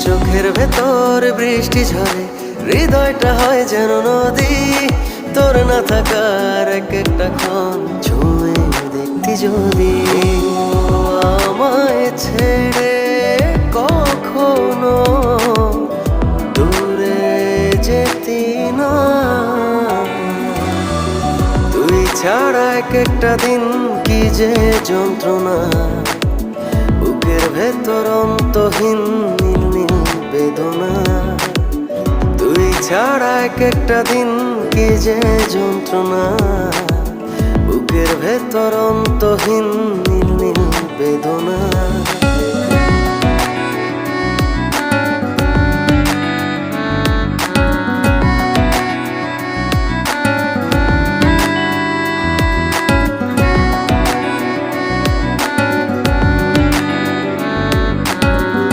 চোখের ভেতর বৃষ্টি ঝরে, হৃদয়টা হয় যেন নদী। তোর না থাকার এক একটা ক্ষণ ছুঁয়ে দেখতি যদি। আমায় ছেড়ে কখনো দূরে যেতি না, তুই ছাড়া এক একটা দিন কি যে যন্ত্রণা। বুকের ভেতর অন্তহীন নীল নীল বেদনা, তুই ছাড়া এক একটা দিন কি যে যন্ত্রণা। বুকের ভেতর অন্তহীন নীল নীল বেদনা।